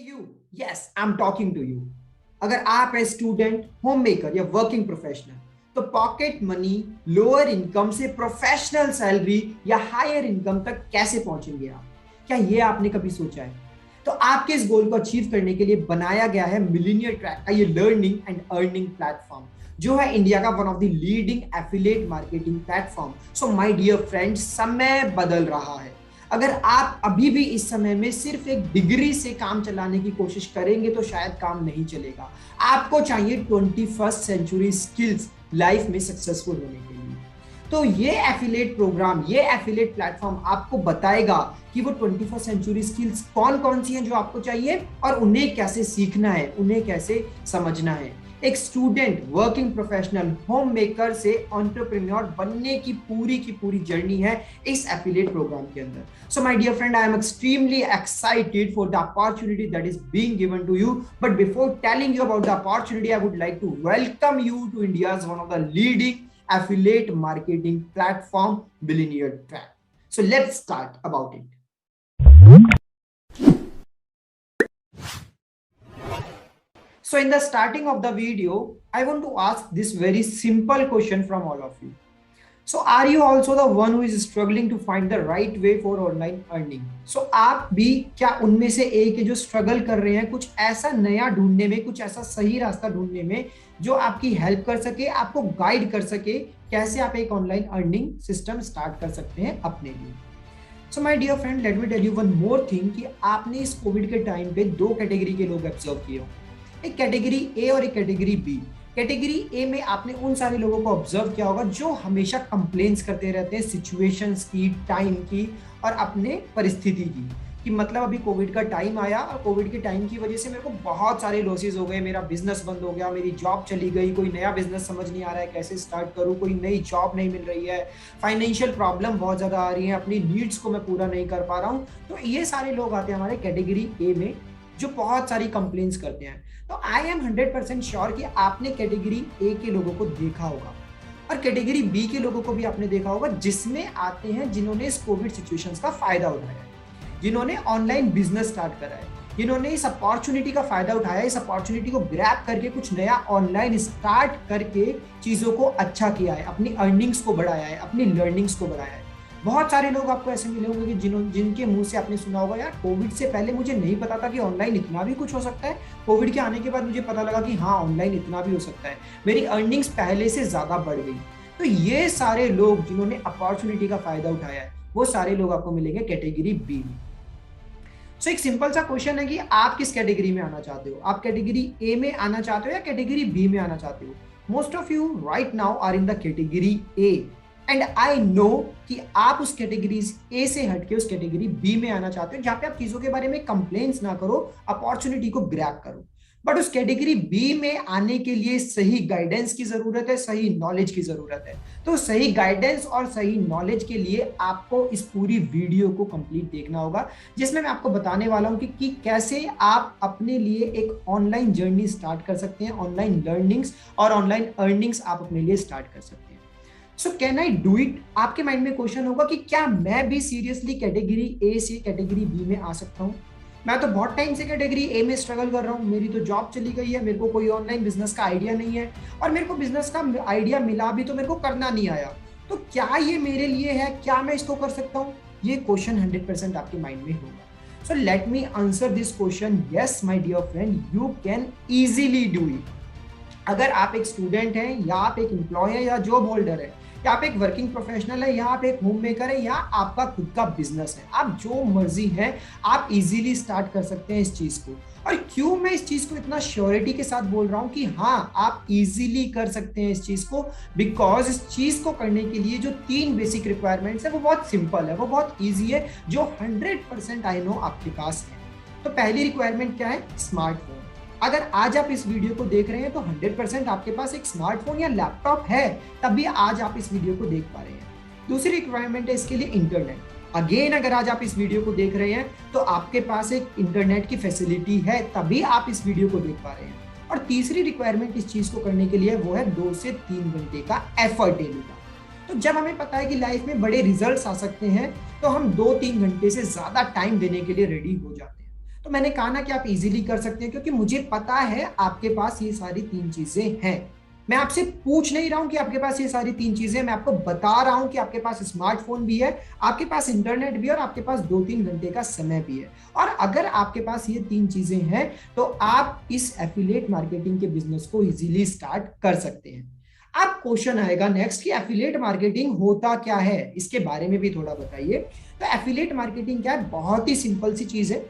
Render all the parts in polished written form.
You yes I am talking to you. अगर आप है स्टूडेंट, होम मेकर या वर्किंग प्रोफेशनल, तो पॉकेट मनी, लोअर इनकम से प्रोफेशनल सैलरी या हायर इनकम तक कैसे पहुंचेंगे आप? क्या ये आपने कभी सोचा है? तो आपके इस गोल को अचीव करने के लिए बनाया गया है मिलीनियर ट्रैक का ये लर्निंग एंड अर्निंग प्लेटफॉर्म, जो है इंडिया का one of the leading affiliate marketing platform. So my dear friends, समय बदल रहा है। अगर आप अभी भी इस समय में सिर्फ एक डिग्री से काम चलाने की कोशिश करेंगे तो शायद काम नहीं चलेगा। आपको चाहिए 21st सेंचुरी स्किल्स लाइफ में सक्सेसफुल होने के लिए। तो ये एफिलिएट प्रोग्राम, ये एफिलिएट प्लेटफॉर्म आपको बताएगा कि वो 21st सेंचुरी स्किल्स कौन कौन सी हैं जो आपको चाहिए और उन्हें कैसे सीखना है, उन्हें कैसे समझना है। एक student, working professional, home maker से एंटरप्रेन्योर बनने की पूरी जर्नी है इस एफिलिएट प्रोग्राम के अंदर। So my dear friend, I am extremely excited for the opportunity that is being given to you. But before telling you about the opportunity, I would like to welcome you to India's one of the leading affiliate marketing platform, Billionaire Track. So let's start about it. So in the starting of the video, I want to ask this very simple question from all of you. So are you also the one who is struggling to find the right way for online earning? So आप भी क्या उनमें से एक है जो struggle कर रहे हैं कुछ ऐसा नया ढूंढने में, कुछ ऐसा सही रास्ता ढूंढने में जो आपकी हेल्प कर सके, आपको गाइड कर सके कैसे आप एक ऑनलाइन अर्निंग सिस्टम स्टार्ट कर सकते हैं अपने लिए। So my dear friend, let me tell you one more thing कि आपने इस कोविड के टाइम पे दो कैटेगरी के लोग ऑब्जर्व किए हो, एक कैटेगरी ए और एक कैटेगरी बी। कैटेगरी ए में आपने उन सारे लोगों को ऑब्जर्व किया होगा जो हमेशा कंप्लेंट्स करते रहते हैं सिचुएशंस की, टाइम की और अपने परिस्थिति की, कि मतलब अभी कोविड का टाइम आया और कोविड के टाइम की वजह से मेरे को बहुत सारे लॉसेस हो गए, मेरा बिजनेस बंद हो गया, मेरी जॉब चली गई, कोई नया बिजनेस समझ नहीं आ रहा है कैसे स्टार्ट करूं, कोई नई जॉब नहीं मिल रही है, फाइनेंशियल प्रॉब्लम बहुत ज़्यादा आ रही है, अपनी नीड्स को मैं पूरा नहीं कर पा रहा हूँ। तो ये सारे लोग आते हैं हमारे कैटेगरी ए में जो बहुत सारी कंप्लेंट्स करते हैं। तो आई एम 100% श्योर कि आपने कैटेगरी ए के लोगों को देखा होगा और कैटेगरी बी के लोगों को भी आपने देखा होगा, जिसमें आते हैं जिन्होंने इस कोविड सिचुएशंस का फायदा उठाया, जिन्होंने ऑनलाइन बिजनेस स्टार्ट करा है, जिन्होंने इस अपॉर्चुनिटी का फायदा उठाया, इस अपॉर्चुनिटी को ग्रैब करके कुछ नया ऑनलाइन स्टार्ट करके चीजों को अच्छा किया है, अपनी अर्निंग्स को बढ़ाया है, अपनी लर्निंग्स को बढ़ाया है। बहुत सारे लोग आपको ऐसे मिले होंगे कि जिनके मुंह से आपने सुना होगा, यार कोविड से पहले मुझे नहीं पता था कि ऑनलाइन इतना भी कुछ हो सकता है, कोविड के आने के बाद मुझे पता लगा कि हाँ ऑनलाइन इतना भी हो सकता है, मेरी अर्निंग्स पहले से ज्यादा बढ़ गई। तो ये सारे लोग जिन्होंने अपॉर्चुनिटी का फायदा उठाया है, वो सारे लोग आपको मिलेंगे कैटेगरी बी में। सो एक सिंपल सा क्वेश्चन है कि आप किस कैटेगरी में आना चाहते हो? आप कैटेगरी ए में आना चाहते हो या कैटेगरी बी में आना चाहते हो? Most of you right now are in the category A and I know कि आप उस कैटेगरी ए से हटके उस कैटेगरी बी में आना चाहते हो, जहां पे आप चीजों के बारे में कंप्लेंट्स ना करो, अपॉर्चुनिटी को ग्रैब करो। बट उस कैटेगरी बी में आने के लिए सही गाइडेंस की जरूरत है, सही नॉलेज की जरूरत है। तो सही गाइडेंस और सही नॉलेज के लिए आपको इस पूरी वीडियो को कंप्लीट देखना होगा, जिसमें मैं आपको बताने वाला हूं कि कैसे आप अपने लिए एक ऑनलाइन जर्नी स्टार्ट कर सकते हैं, ऑनलाइन लर्निंग्स और ऑनलाइन अर्निंग्स आप अपने लिए स्टार्ट कर सकते हैं। So can I do it? आपके माइंड में क्वेश्चन होगा कि क्या मैं भी सीरियसली कैटेगरी ए से कैटेगरी बी में आ सकता हूं? मैं तो बहुत टाइम से कैटेगरी ए में स्ट्रगल कर रहा हूँ, मेरी तो जॉब चली गई है, मेरे को कोई ऑनलाइन बिजनेस का आइडिया नहीं है और मेरे को बिजनेस का आइडिया मिला भी तो मेरे को करना नहीं आया। तो क्या ये मेरे लिए है? क्या मैं इसको कर सकता हूँ? ये क्वेश्चन 100% आपके माइंड में होगा। So let me answer this question. Yes my dear friend, you can easily do it. अगर आप एक स्टूडेंट हैं या आप एक एम्प्लॉय है या जॉब होल्डर है या आप एक वर्किंग प्रोफेशनल है या आप एक होम मेकर है या आपका खुद का बिजनेस है, आप जो मर्जी है आप इजीली स्टार्ट कर सकते हैं इस चीज को। और क्यों मैं इस चीज को इतना श्योरिटी के साथ बोल रहा हूं कि हाँ आप इजीली कर सकते हैं इस चीज को? बिकॉज इस चीज को करने के लिए जो 3 बेसिक रिक्वायरमेंट्स है वो बहुत सिंपल है, वो बहुत ईजी है, जो 100% आई नो आपके पास है। तो पहली रिक्वायरमेंट क्या है? स्मार्टफोन। अगर आज आप इस वीडियो को देख रहे हैं तो 100% आपके पास एक स्मार्टफोन या लैपटॉप है, तभी आज आप इस वीडियो को देख पा रहे हैं। दूसरी रिक्वायरमेंट है इसके लिए इंटरनेट। अगेन अगर आज आप इस वीडियो को देख रहे हैं तो आपके पास एक इंटरनेट की फैसिलिटी है, तभी आप इस वीडियो को देख पा रहे हैं। और तीसरी रिक्वायरमेंट इस चीज को करने के लिए वो है 2 से 3 घंटे का एफर्ट डेली का। तो जब हमें पता है कि लाइफ में बड़े रिजल्ट्स आ सकते हैं तो हम 2-3 घंटे से ज्यादा टाइम देने के लिए रेडी हो जाते हैं। तो मैंने कहा ना कि आप इजीली कर सकते हैं, क्योंकि मुझे पता है आपके पास ये सारी 3 चीजें हैं। मैं आपसे पूछ नहीं रहा हूं कि आपके पास ये सारी 3 चीजें, मैं आपको बता रहा हूं कि आपके पास स्मार्टफोन भी है, आपके पास इंटरनेट भी है, और आपके पास 2-3 घंटे का समय भी है। और अगर आपके पास ये 3 चीजें हैं तो आप इस एफिलिएट मार्केटिंग के बिजनेस को इजीली स्टार्ट कर सकते हैं। अब क्वेश्चन आएगा नेक्स्ट कि एफिलिएट मार्केटिंग होता क्या है, इसके बारे में भी थोड़ा बताइए। तो एफिलिएट मार्केटिंग क्या है? बहुत ही सिंपल सी चीज है।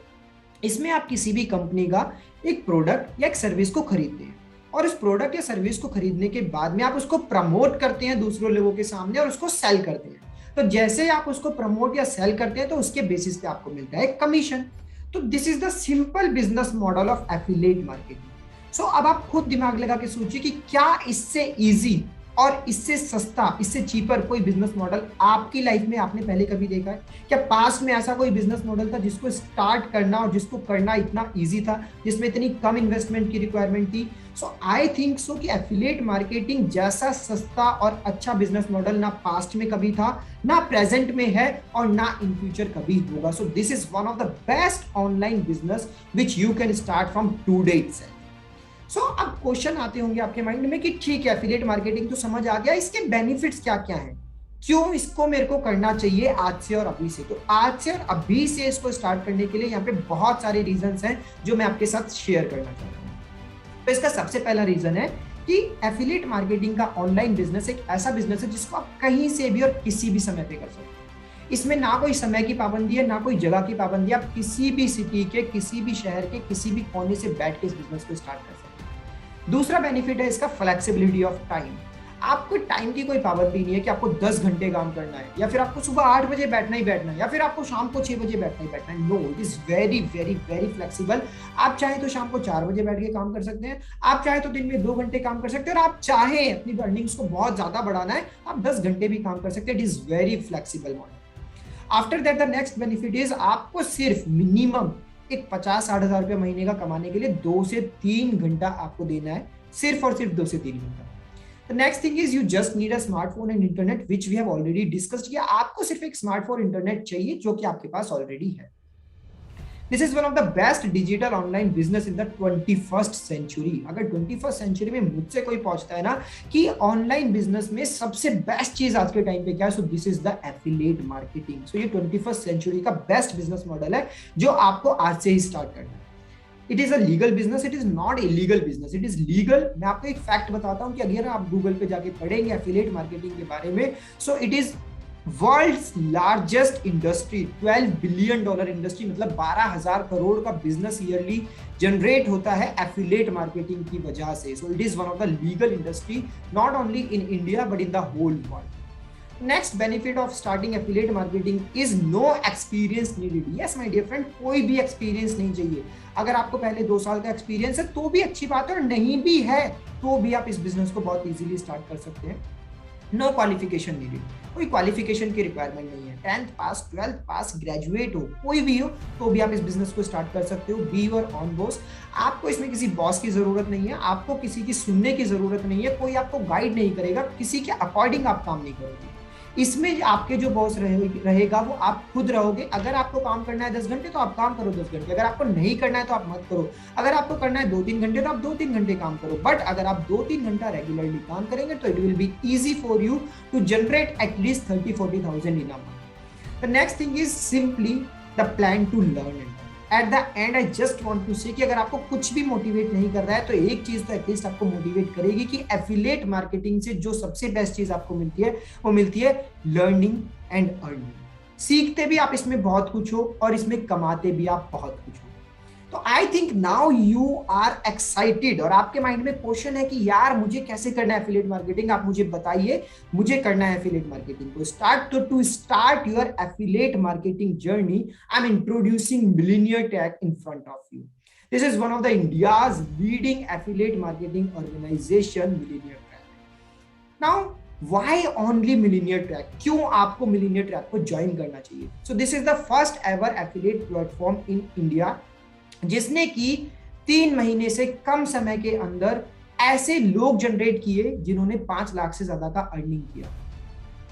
इसमें आप किसी भी कंपनी का एक प्रोडक्ट या एक सर्विस को खरीदते हैं, और उस प्रोडक्ट या सर्विस को खरीदने के बाद में आप उसको प्रमोट करते हैं दूसरों लोगों के सामने, और उसको सेल करते हैं। तो जैसे आप उसको प्रमोट या सेल करते हैं तो उसके बेसिस पे आपको मिलता है कमीशन। तो this is the simple business model of affiliate marketing. So अब आप खुद दिमाग लगा के सोचिए कि क्या इससे इजी और इससे सस्ता, इससे चीपर कोई बिजनेस मॉडल आपकी लाइफ में आपने पहले कभी देखा है? क्या पास में ऐसा कोई बिजनेस मॉडल था जिसको स्टार्ट करना और जिसको करना इतना इजी था, जिसमें इतनी कम इन्वेस्टमेंट की रिक्वायरमेंट थी? सो आई थिंक सो कि एफिलिएट मार्केटिंग जैसा सस्ता और अच्छा बिजनेस मॉडल ना पास्ट में कभी था, ना प्रेजेंट में है, और ना इन फ्यूचर कभी होगा। सो this is one of the best online business which you can start from today itself. अब क्वेश्चन आते होंगे आपके माइंड में कि ठीक है, एफिलिएट मार्केटिंग तो समझ आ गया, इसके बेनिफिट्स क्या क्या हैं, क्यों इसको मेरे को करना चाहिए आज से और अभी से? तो आज से और अभी से इसको स्टार्ट करने के लिए यहाँ पे बहुत सारे रीजंस हैं जो मैं आपके साथ शेयर करना चाहता हूँ। तो इसका सबसे पहला रीजन है कि एफिलिएट मार्केटिंग का ऑनलाइन बिजनेस एक ऐसा बिजनेस है जिसको आप कहीं से भी और किसी भी समय पे कर सकते हैं। इसमें ना कोई समय की पाबंदी है, ना कोई जगह की पाबंदी है। आप किसी भी सिटी के, किसी भी शहर के, किसी भी कोने से बैठ के इस बिजनेस को स्टार्ट कर सकते हैं। दूसरा बेनिफिट है इसका फ्लेक्सिबिलिटी ऑफ टाइम। आपको टाइम की कोई पाबंदी नहीं है कि आपको 10 घंटे काम करना है, या फिर आपको सुबह 8 बजे बैठना ही बैठना है, या फिर आपको शाम को 6 बजे बैठना ही बैठना है। No, it is very very very flexible. आप चाहे तो शाम को 4 बजे बैठ के काम कर सकते हैं, आप चाहे तो दिन में 2 घंटे काम कर सकते हैं, और आप चाहे अपनी अर्निंग्स को बहुत ज्यादा बढ़ाना है, आप 10 घंटे भी काम कर सकते हैं। It is very flexible model. After that the next benefit is आपको सिर्फ मिनिमम एक 50-60 हजार रुपये महीने का कमाने के लिए 2 से 3 घंटा आपको देना है, सिर्फ और सिर्फ 2 से 3 घंटा। The next thing is you just need a smartphone and internet, which we have already discussed किया। आपको सिर्फ एक स्मार्टफोन इंटरनेट चाहिए जो कि आपके पास ऑलरेडी है। This is one of the best digital online business in the 21st century। अगर 21st सेंचुरी में मुझसे कोई पूछता है ना कि ऑनलाइन बिजनेस में सबसे बेस्ट चीज आज के टाइम पे क्या है, so this is the affiliate marketing. So ये 21st सेंचुरी का बेस्ट बिजनेस मॉडल है जो आपको आज से ही स्टार्ट करना है। It is a legal business, it is not illegal business, it is legal. मैं आपको एक फैक्ट बताता हूं कि अगर आप गूगल पे जाके पढ़ेंगे एफिलिएट मार्केटिंग के बारे में, so it is world's largest industry, $12 billion industry, मतलब 12,000 करोड़ का बिजनेस ईयरली जनरेट होता है एफिलिएट मार्केटिंग की वजह से। So it is one of the legal industry, not only in India but in the whole world. Next benefit of starting affiliate marketing is no experience needed. Yes my dear friend, कोई भी experience नहीं चाहिए। अगर आपको पहले 2 साल का experience है तो भी अच्छी बात है, और नहीं भी है तो भी आप इस बिजनेस को बहुत इजीली स्टार्ट कर सकते हैं। नो क्वालिफिकेशन नीडेड, कोई क्वालिफिकेशन की रिक्वायरमेंट नहीं है। 10th पास, 12th पास, ग्रेजुएट हो, कोई भी हो तो भी आप इस बिजनेस को स्टार्ट कर सकते हो। Be your on boss. आपको इसमें किसी बॉस की जरूरत नहीं है, आपको किसी की सुनने की जरूरत नहीं है, कोई आपको गाइड नहीं करेगा, किसी के अकॉर्डिंग आप काम नहीं करोगे। इसमें आपके जो बॉस रहेगा वो आप खुद रहोगे। अगर आपको काम करना है 10 घंटे तो आप काम करो 10 घंटे, अगर आपको नहीं करना है तो आप मत करो। अगर आपको करना है 2-3 घंटे तो आप 2-3 घंटे काम करो, बट अगर आप 2-3 घंटा रेगुलरली काम करेंगे तो it will be easy for you to generate at least 30-40,000 in a month. The next thing is simply the plan to learn it. At the end I just want to say कि अगर आपको कुछ भी motivate नहीं कर रहा है तो एक चीज तो एटलीस्ट आपको मोटिवेट करेगी कि एफिलिएट मार्केटिंग से जो सबसे बेस्ट चीज आपको मिलती है वो मिलती है लर्निंग एंड अर्निंग। सीखते भी आप इसमें बहुत कुछ हो और इसमें कमाते भी आप बहुत कुछ हो। तो I think now you are excited, और आपके माइंड में क्वेश्चन है कि यार मुझे कैसे करना है एफिलिएट मार्केटिंग, आप मुझे बताइए मुझे करना है एफिलिएट मार्केटिंग को स्टार्ट। तो to start your affiliate marketing journey, I am introducing millionaire tech in front of you. This is one of the India's leading affiliate marketing organisation, millionaire tech. Now Why only Millionaire Track? क्यों आपको Millionaire Track को join करना चाहिए? So this is the first ever affiliate platform in India जिसने की 3 महीने से कम समय के अंदर ऐसे लोग जनरेट किए जिन्होंने 5 लाख से ज्यादा का अर्निंग किया।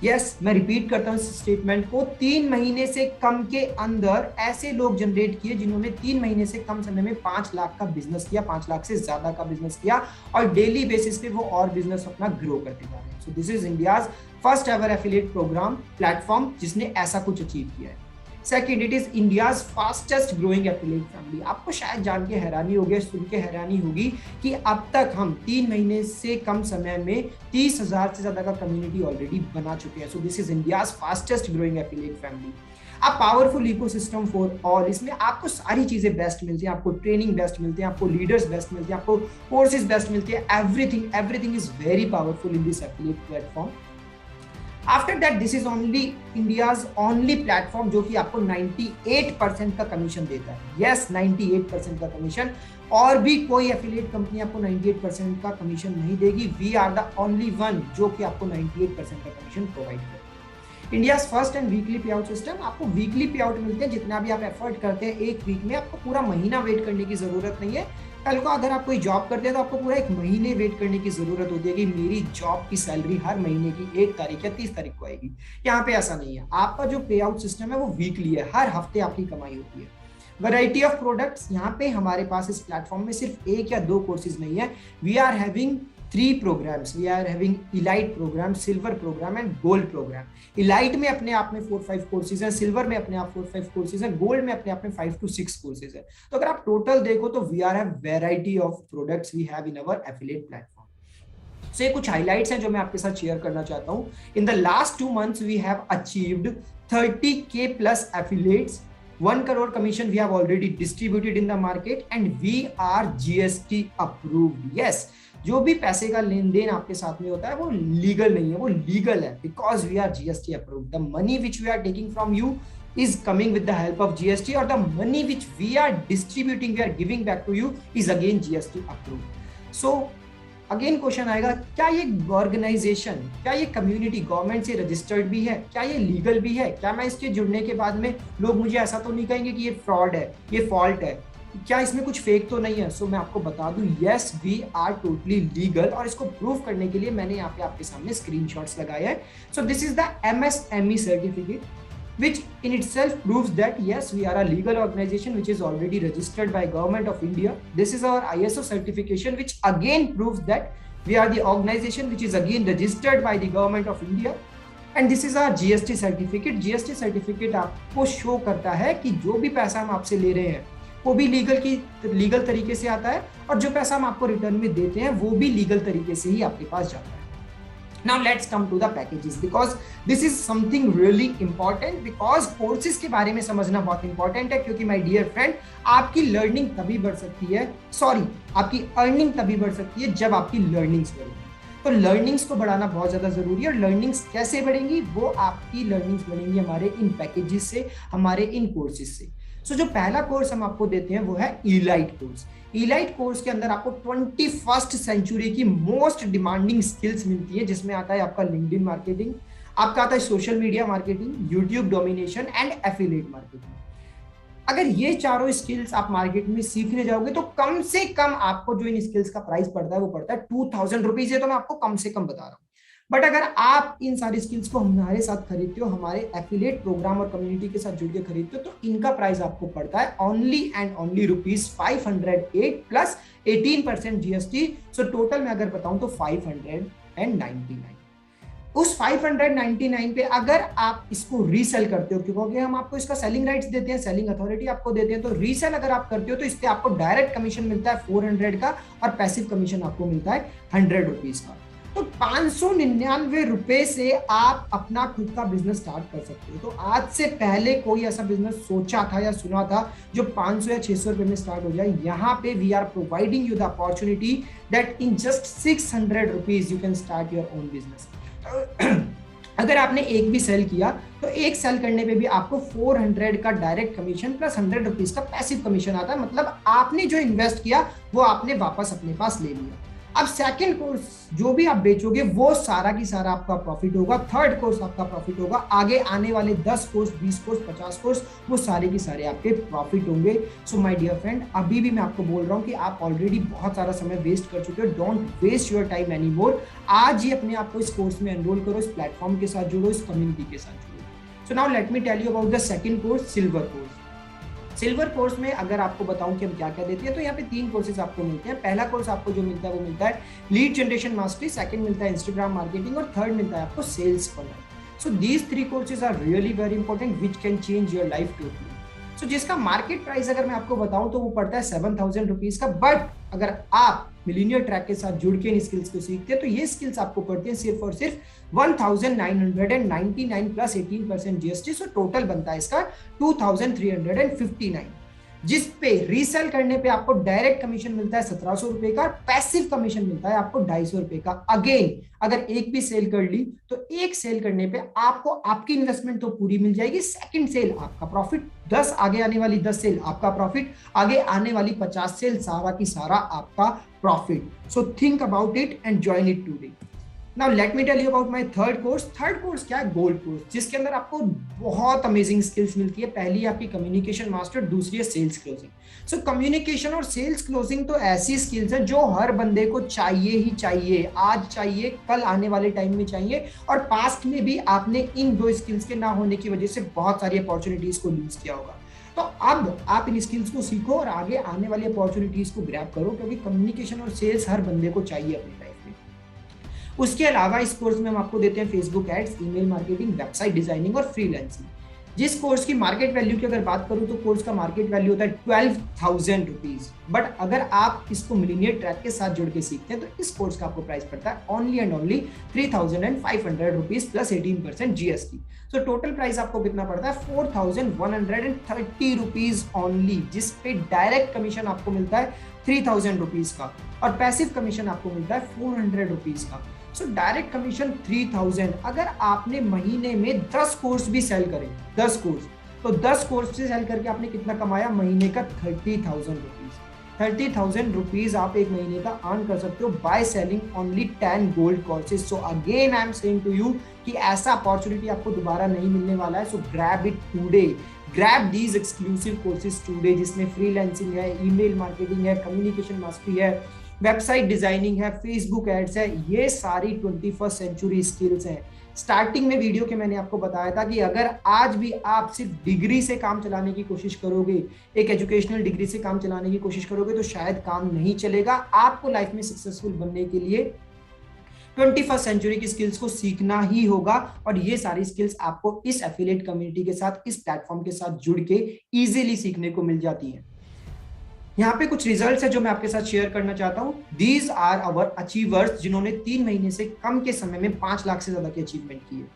यस, मैं रिपीट करता हूँ इस स्टेटमेंट को, 3 महीने से कम के अंदर ऐसे लोग जनरेट किए जिन्होंने 3 महीने से कम समय में 5 लाख का बिजनेस किया, 5 लाख से ज्यादा का बिजनेस किया, और डेली बेसिस पे वो और बिजनेस अपना ग्रो करते जा रहे हैं। So this is India's first ever affiliate program platform जिसने ऐसा कुछ अचीव किया है। Second, it is India's fastest growing affiliate family. आपको शायद जान के हैरानी होगी, सुन के हैरानी होगी कि अब तक हम 3 महीने से कम समय में 30,000 से ज्यादा का कम्युनिटी ऑलरेडी बना चुके हैं। So this is India's fastest growing affiliate family. अब पावरफुल इकोसिस्टम फॉर ऑल, इसमें आपको सारी चीजें बेस्ट मिलती हैं, आपको ट्रेनिंग बेस्ट मिलती है, आपको लीडर्स बेस्ट मिलते हैं, आपको कोर्सेज बेस्ट मिलते हैं, everything is very powerful in this affiliate platform. After that this is only India's only platform जो कि आपको 98% का कमीशन देता है। यस, 98% का कमीशन, और भी कोई एफिलिएट कंपनी आपको 98% का कमीशन नहीं देगी। We are the only one जो कि आपको 98% का कमीशन प्रोवाइड करेगा। India's first and weekly pay out system, आपको वीकली पे आउट मिलते हैं, जितना भी आप एफर्ट करते हैं एक वीक में, आपको पूरा महीना वेट करने की जरूरत नहीं है। कल को अगर आप कोई जॉब करते हैं तो आपको पूरा 1 महीने वेट करने की जरूरत होती है कि मेरी जॉब की सैलरी हर महीने की 1 तारीख या 30 तारीख को आएगी। यहाँ पे ऐसा नहीं है, आपका जो पे आउट सिस्टम है वो वीकली है, हर हफ्ते आपकी कमाई होती है। वैरायटी ऑफ प्रोडक्ट्स, यहाँ पे हमारे पास इस प्लेटफॉर्म में सिर्फ 1 या 2 कोर्सेज नहीं है, we are having 3 programs. We are having elite program, silver program and gold program. elite में अपने आप में 4-5 कोर्सेज हैं, सिल्वर में अपने आप 4-5 कोर्सेज हैं, गोल्ड में अपने आप में 5 to 6 कोर्सेज हैं। तो अगर आप टोटल देखो तो we are have variety of products we have in our affiliate platform. So ये कुछ हाइलाइट्स हैं जो मैं आपके साथ शेयर करना चाहता हूँ। In the last 2 months we have achieved 30K plus affiliates, 1 crore commission we have already distributed in the market and we are GST approved. Yes, जो भी पैसे का लेन देन आपके साथ में होता है वो लीगल नहीं है, वो लीगल है because we are GST approved. The money which we are taking from you is coming with the help of GST, or the money which we are distributing, we are giving back to you is again GST approved. So again question आएगा, क्या ये organisation, क्या ये community government से registered भी है, क्या ये लीगल भी है, क्या मैं इसके जुड़ने के बाद में लोग मुझे ऐसा तो नहीं कहेंगे कि ये फ्रॉड है, ये फॉल्ट है, क्या इसमें कुछ फेक तो नहीं है? सो मैं आपको बता दूं, yes we are totally legal, और इसको प्रूव करने के लिए मैंने यहाँ पे आपके सामने स्क्रीनशॉट्स लगाए हैं। So this is the MSME certificate which in itself proves that yes, we are a legal organization which is already registered by Government of India. This is our ISO certification which again proves that we are the organization which is again registered by the Government of India. And this is our GST certificate. GST certificate आपको show करता है कि जो भी पैसा हम आपसे ले रहे हैं वो भी लीगल तरीके से आता है, और जो पैसा हम आपको रिटर्न में देते हैं वो भी लीगल तरीके से ही आपके पास जाता है। Now let's come to the packages because this is something really important, because courses के बारे में समझना बहुत important है, क्योंकि my dear friend आपकी लर्निंग तभी बढ़ सकती है, आपकी अर्निंग तभी बढ़ सकती है जब आपकी लर्निंग्स बढ़ेगी। तो लर्निंग्स को बढ़ाना बहुत ज्यादा जरूरी है, और लर्निंग्स कैसे बढ़ेंगी? वो आपकी लर्निंग्स बढ़ेंगी हमारे इन पैकेजेस से, हमारे इन कोर्सेज से। सो जो पहला कोर्स हम आपको देते हैं वो है इलाइट कोर्स। इलाइट कोर्स के अंदर आपको 21st सेंचुरी की मोस्ट डिमांडिंग स्किल्स मिलती है, जिसमें आता है आपका लिंक्डइन मार्केटिंग, आपका आता है social media marketing, YouTube domination and affiliate marketing. अगर ये चारों स्किल्स आप मार्केट में सीखने जाओगे तो कम से कम आपको जो इन स्किल्स का प्राइस पड़ता है वो पड़ता है 2000 रुपीज। ये तो मैं आपको कम से कम बता रहा हूँ, बट अगर आप इन सारी स्किल्स को हमारे साथ खरीदते हो, हमारे एफिलिएट प्रोग्राम और कम्युनिटी के साथ जुड़ के खरीदते हो, तो इनका प्राइस आपको पड़ता है only and only ₹508 plus 18% GST। So total में अगर बताऊं तो 599। उस 599 पे अगर आप इसको रीसेल करते हो, क्योंकि हम आपको इसका सेलिंग राइट्स देते हैं, सेलिंग अथॉरिटी आपको देते हैं, तो रीसेल अगर आप करते हो तो इस पे आपको डायरेक्ट कमीशन मिलता है 400 का, और पैसिव कमीशन आपको मिलता है 100 रुपीज का। तो 599 रुपए से आप अपना खुद का बिजनेस स्टार्ट कर सकते हो। तो आज से पहले कोई ऐसा बिजनेस सोचा था या सुना था जो 500 या 600 रुपए में स्टार्ट हो जाए? यहाँ पे we are providing you the opportunity that in just 600 rupees you can start your own business. अगर आपने एक भी सेल किया तो एक सेल करने पे भी आपको 400 का डायरेक्ट कमीशन प्लस 100 रुपीज का पैसिव कमीशन आता है। मतलब आपने जो इन्वेस्ट किया वो आपने वापस अपने पास ले लिया। अब सेकंड कोर्स जो भी आप बेचोगे वो सारा की सारा आपका प्रॉफिट होगा, थर्ड कोर्स आपका प्रॉफिट होगा, आगे आने वाले 10 कोर्स, 20 कोर्स, 50 कोर्स वो सारे की सारे आपके प्रॉफिट होंगे। सो माय डियर फ्रेंड, अभी भी मैं आपको बोल रहा हूँ कि आप ऑलरेडी बहुत सारा समय वेस्ट कर चुके हो। Don't waste your time any more. आज ही अपने आप को इस कोर्स में एनरोल करो, इस प्लेटफॉर्म के साथ जुड़ो, इस कम्युनिटी के साथ जुड़ो। So now let me tell you about the second course, silver course. Silver course में अगर आपको बताऊं कि हम क्या क्या देते हैं, तो यहाँ पे 3 कोर्सेज आपको मिलते हैं। पहला कोर्स आपको जो मिलता है वो मिलता है लीड जनरेशन मास्टरी, सेकंड मिलता है इंस्टाग्राम मार्केटिंग और थर्ड मिलता है आपको sales funnel. So these 3 courses are really very important which can change your life totally. So जिसका मार्केट प्राइस अगर मैं आपको बताऊं तो वो पड़ता है 7,000 रुपीज का, बट अगर आप मिलीनियर ट्रैक के साथ जुड़ के इन स्किल्स को सीखते हैं तो ये स्किल्स आपको पड़ती है सिर्फ और सिर्फ 1,999 प्लस 18% जीएसटी। सो टोटल बनता है इसका 2,359, जिस पे रीसेल करने पे आपको डायरेक्ट कमीशन मिलता है 1,700 रुपए का, पैसिव कमीशन मिलता है आपको 250 रुपए का। अगेन अगर एक भी सेल कर ली तो एक सेल करने पे आपको आपकी इन्वेस्टमेंट तो पूरी मिल जाएगी, सेकंड सेल आपका प्रॉफिट, 10 आगे आने वाली 10 सेल आपका प्रॉफिट, आगे आने वाली 50 सेल सारा की सारा आपका profit. So think about it and join it today. Now let me tell you about my third course. Third course क्या है? गोल्ड कोर्स, जिसके अंदर आपको बहुत अमेजिंग स्किल्स मिलती है। पहली आपकी कम्युनिकेशन मास्टर, दूसरी है सेल्स क्लोजिंग। सो कम्युनिकेशन और सेल्स क्लोजिंग तो ऐसी स्किल्स हैं जो हर बंदे को चाहिए ही चाहिए, आज चाहिए, कल आने वाले टाइम में चाहिए, और पास्ट में भी आपने इन 2 स्किल्स के ना होने की वजह से बहुत सारी अपॉर्चुनिटीज को लूज किया होगा। तो अब आप इन स्किल्स को सीखो और आगे आने वाली अपॉर्चुनिटीज को ग्रैब करो, क्योंकि कम्युनिकेशन और सेल्स हर बंदे को चाहिए अपनी लाइफ में। उसके अलावा इस कोर्स में हम आपको देते हैं Facebook ads, email marketing, website designing और फ्रीलांसिंग। जिस कोर्स की मार्केट वैल्यू की अगर बात करूं तो कोर्स का मार्केट वैल्यू होता है 12,000 रुपीज, बट अगर आप इसको मिलीनियर ट्रैक के साथ जुड़ के सीखते हैं तो इस कोर्स का आपको प्राइस पड़ता है only and only 3,500 rupees plus 18% GST. So total price आपको कितना पड़ता है? 4,130 रुपीज ओनली, जिस पे डायरेक्ट कमीशन आपको मिलता है 3,000 रुपीज का और पैसिव कमीशन आपको मिलता है 400 रुपीज का। So direct commission 3,000। अगर आपने महीने में 10 कोर्स भी सेल करें, 10 कोर्स, तो 10 कोर्स से सेल करके आपने कितना कमाया? महीने का 30,000 रुपीज। 30,000 रुपीज आप एक महीने का अर्न कर सकते हो by selling only 10 gold courses. So again I am saying to you कि ऐसा अपॉर्चुनिटी आपको दोबारा नहीं मिलने वाला है। So grab it today, grab these exclusive courses today, जिसमें फ्रीलांसिंग है, ईमेल मार्केटिंग है, कम्युनिकेशन मास्टरी है, वेबसाइट डिजाइनिंग है, फेसबुक एड्स है। ये सारी 21st सेंचुरी स्किल्स हैं। स्टार्टिंग में वीडियो के मैंने आपको बताया था कि अगर आज भी आप सिर्फ डिग्री से काम चलाने की कोशिश करोगे, एक एजुकेशनल डिग्री से काम चलाने की कोशिश करोगे, तो शायद काम नहीं चलेगा। आपको लाइफ में सक्सेसफुल बनने के लिए 21st सेंचुरी की स्किल्स को सीखना ही होगा, और ये सारी स्किल्स आपको इस एफिलिएट कम्युनिटी के साथ, इस प्लेटफॉर्म के साथ जुड़ के इजीली सीखने को मिल जाती है। यहाँ पे कुछ रिजल्ट्स है जो मैं आपके साथ शेयर करना चाहता हूँ। दीज आर आवर अचीवर्स, जिन्होंने 3 महीने से कम के समय में 5 लाख से ज्यादा की अचीवमेंट की है।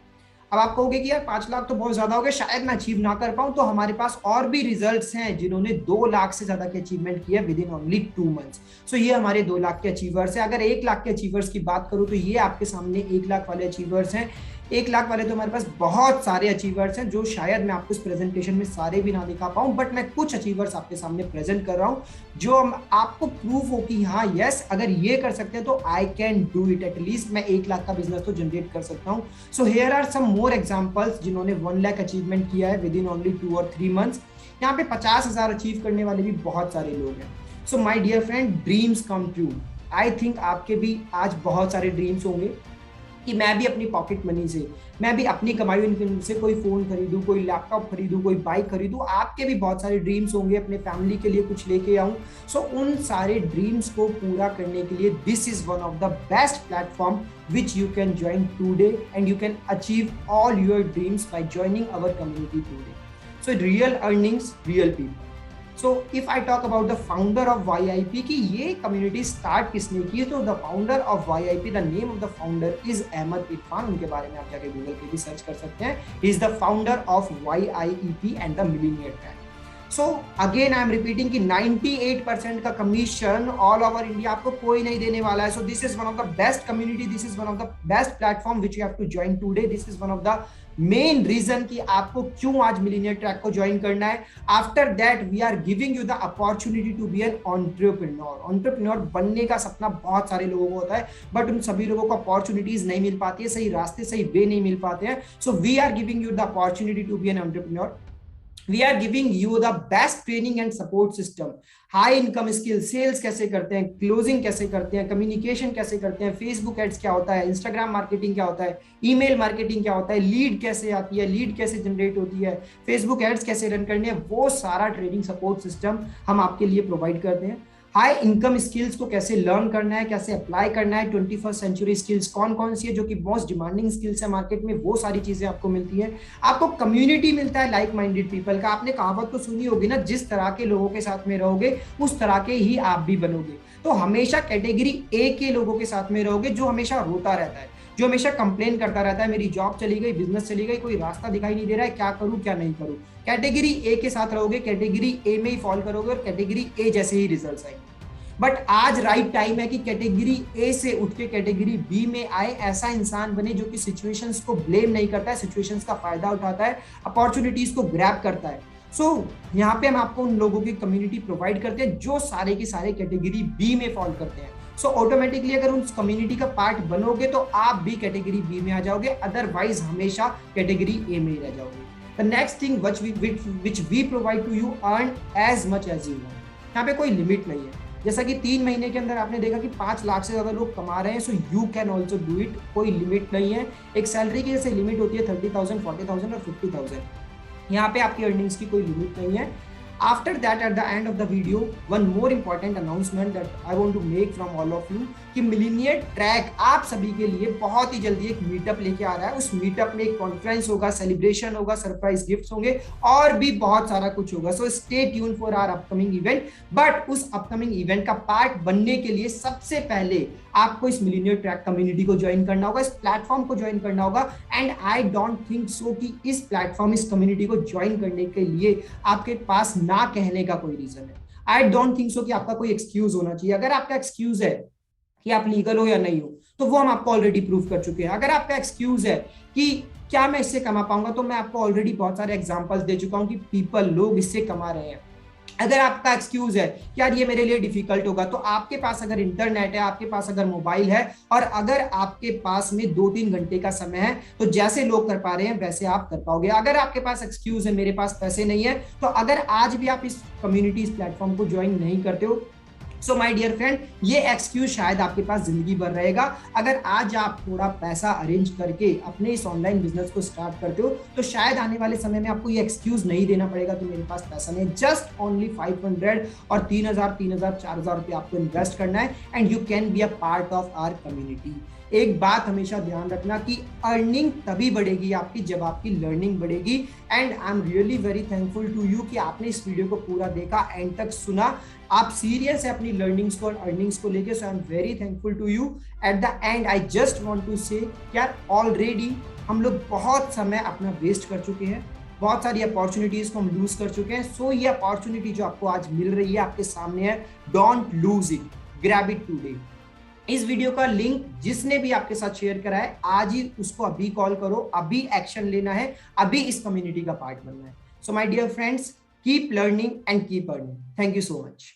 अब आप कहोगे कि यार 5 लाख तो बहुत ज्यादा हो गया, शायद मैं अचीव ना कर पाऊं, तो हमारे पास और भी रिजल्ट्स हैं जिन्होंने 2 लाख से ज्यादा की अचीवमेंट किया विद इन ओनली 2 मंथ्स। सो ये हमारे 2 लाख के अचीवर्स हैं। अगर 1 लाख के अचीवर्स की बात करूं तो ये आपके सामने 1 लाख वाले अचीवर्स हैं। 1 लाख वाले तो हमारे पास बहुत सारे अचीवर्स हैं, जो शायद मैं आपको इस प्रेजेंटेशन में सारे भी ना दिखा पाऊं, बट मैं कुछ अचीवर्स आपके सामने प्रेजेंट कर रहा हूं जो आपको प्रूफ हो कि हाँ यस, अगर ये कर सकते हैं तो I can do it. At least मैं 1 लाख का बिजनेस तो जनरेट कर सकता हूं। So here are some more examples जिन्होंने 1 लाख अचीवमेंट किया है विद इन ओनली 2 और 3 मंथ्स। यहाँ पे 50,000 अचीव करने वाले भी बहुत सारे लोग हैं। So my dear friend, dreams come true. I think आपके भी आज बहुत सारे ड्रीम्स होंगे कि मैं भी अपनी पॉकेट मनी से, मैं भी अपनी कमाई इनकम से कोई फोन खरीदूं, कोई लैपटॉप खरीदूं, कोई बाइक खरीदूं। आपके भी बहुत सारे ड्रीम्स होंगे, अपने फैमिली के लिए कुछ लेके आऊं। सो उन सारे ड्रीम्स को पूरा करने के लिए this is one of the best platform which you can join today, and you can achieve all your dreams by joining our community today. So real earnings, real people. So if I talk about the founder of YIP कि ये community start किसने की, तो the founder of YIP, the name of the founder is Ahmad Irfan. उनके बारे में आप जाके गूगल पे भी सर्च कर सकते हैं। He is the founder of YIEP and the Millionaire Track. So again I am repeating कि 98% का कमीशन ऑल ओवर इंडिया आपको कोई नहीं देने वाला है। So this is one of the best community, this is one of the best platform which you have to join today, this is one of the main reason कि आपको क्यों आज मिलीनियर ट्रैक को ज्वाइन करना है। After that we are giving you the opportunity to be an entrepreneur बनने का सपना बहुत सारे लोगों को होता है, बट उन सभी लोगों को अपॉर्चुनिटीज नहीं मिल पाती है, सही रास्ते सही वे नहीं मिल पाते हैं। So we are giving you the opportunity to be an entrepreneur. We are giving you the best training and support system, high income skill, sales कैसे करते हैं, क्लोजिंग कैसे करते हैं, कम्युनिकेशन कैसे करते हैं, फेसबुक एड्स क्या होता है, इंस्टाग्राम मार्केटिंग क्या होता है, ईमेल मार्केटिंग क्या होता है, लीड कैसे आती है, लीड कैसे जनरेट होती है, फेसबुक एड्स कैसे रन करने हैं, वो सारा ट्रेनिंग सपोर्ट सिस्टम हम आपके लिए प्रोवाइड करते हैं। हाई इनकम स्किल्स को कैसे लर्न करना है, कैसे अप्लाई करना है, 21st सेंचुरी स्किल्स कौन कौन सी है जो कि मोस्ट डिमांडिंग स्किल्स है मार्केट में, वो सारी चीजें आपको मिलती है। आपको कम्युनिटी मिलता है लाइक माइंडेड पीपल का। आपने कहावत तो सुनी होगी ना, जिस तरह के लोगों के साथ में रहोगे उस तरह के ही आप भी बनोगे। तो हमेशा कैटेगरी ए के लोगों के साथ में रहोगे, जो हमेशा रोता रहता है, जो हमेशा कंप्लेन करता रहता है, मेरी जॉब चली गई, बिजनेस चली गई, कोई रास्ता दिखाई नहीं दे रहा है, क्या करूं क्या नहीं करूं। कैटेगरी ए के साथ रहोगे, कैटेगरी ए में ही फॉल करोगे और कैटेगरी ए जैसे ही रिजल्ट्स आएंगे। बट आज राइट टाइम है कि कैटेगरी ए से उठ के कैटेगरी बी में आए, ऐसा इंसान बने जो कि सिचुएशंस को ब्लेम नहीं करता है, सिचुएशंस का फायदा उठाता है, अपॉर्चुनिटीज को ग्रैब करता है। सो यहाँ पे हम आपको उन लोगों की कम्युनिटी प्रोवाइड करते हैं जो सारे के सारे कैटेगरी बी में फॉल करते हैं। सो ऑटोमेटिकली अगर उस कम्युनिटी का पार्ट बनोगे तो आप भी कैटेगरी बी में आ जाओगे, अदरवाइज हमेशा कैटेगरी ए में ही रह जाओगे। The next thing which we provide to you, earn as much as you want। यहाँ पे कोई लिमिट नहीं है। जैसा कि 3 महीने के अंदर आपने देखा कि 5 लाख से ज्यादा लोग कमा रहे हैं, so you can also do it. कोई लिमिट नहीं है। एक सैलरी की जैसे लिमिट होती है 30,000, 40,000 और 50,000, यहाँ पे आपकी अर्निंग्स की कोई लिमिट नहीं है। After that, at the end of the video, one more important announcement that I want to make from all of you कि मिलीनियर ट्रैक आप सभी के लिए बहुत ही जल्दी एक मीटअप लेके आ रहा है। उस मीटअप में एक कॉन्फ्रेंस होगा, सेलिब्रेशन होगा, सरप्राइज गिफ्ट्स होंगे और भी बहुत सारा कुछ होगा। So stay tune for our upcoming event. But उस अपकमिंग इवेंट का पार्ट बनने के लिए सबसे पहले आपको इस मिलीनियर ट्रैक कम्युनिटी को ज्वाइन करना होगा, इस प्लेटफॉर्म को ज्वाइन करना होगा। And I don't think so कि इस प्लेटफॉर्म, इस कम्युनिटी को ज्वाइन करने के लिए आपके पास ना कहने का कोई रीजन है। आई डोंट थिंक सो कि आपका कोई एक्सक्यूज होना चाहिए। अगर आपका एक्सक्यूज है कि आप लीगल हो या नहीं हो, तो वो हम आपको ऑलरेडी प्रूव कर चुके हैं। अगर आपका एक्सक्यूज है कि क्या मैं इससे कमा पाऊंगा, तो मैं आपको ऑलरेडी बहुत सारे एग्जांपल्स दे चुका हूं कि लोग इससे कमा रहे हैं। अगर आपका एक्सक्यूज है कि यार ये मेरे लिए डिफिकल्ट होगा, तो आपके पास अगर इंटरनेट है, आपके पास अगर मोबाइल है और अगर आपके पास में 2-3 घंटे का समय है, तो जैसे लोग कर पा रहे हैं वैसे आप कर पाओगे। अगर आपके पास एक्सक्यूज है मेरे पास पैसे नहीं है, तो अगर आज भी आप इस कम्युनिटी, इस प्लेटफॉर्म को ज्वाइन नहीं करते हो, सो माय डियर फ्रेंड, ये एक्सक्यूज शायद आपके पास जिंदगी भर रहेगा। अगर आज आप थोड़ा पैसा अरेंज करके अपने इस ऑनलाइन बिजनेस को स्टार्ट करते हो, तो शायद आने वाले समय में आपको ये एक्सक्यूज नहीं देना पड़ेगा कि मेरे पास पैसा नहीं है। जस्ट ओनली 500 और 3,000, 4,000 रुपये आपको इन्वेस्ट करना है and you can be a part of our community. एक बात हमेशा ध्यान रखना कि अर्निंग तभी बढ़ेगी आपकी जब आपकी लर्निंग बढ़ेगी। And I am really very thankful to you कि आपने इस वीडियो को पूरा देखा, एंड तक सुना। आप सीरियस है अपनी लर्निंग्स को और अर्निंग्स को लेके, so I am very thankful to you. At the end I just want to say यार, ऑलरेडी हम लोग बहुत समय अपना वेस्ट कर चुके हैं, बहुत सारी अपॉर्चुनिटीज को हम लूज कर चुके हैं। सो ये अपॉर्चुनिटी जो आपको आज मिल रही है, आपके सामने है, don't lose it, grab it today. इस वीडियो का लिंक जिसने भी आपके साथ शेयर करा है, आज ही उसको अभी कॉल करो, अभी एक्शन लेना है, अभी इस कम्युनिटी का पार्ट बनना है। So my dear friends, keep learning and keep earning. Thank you so much.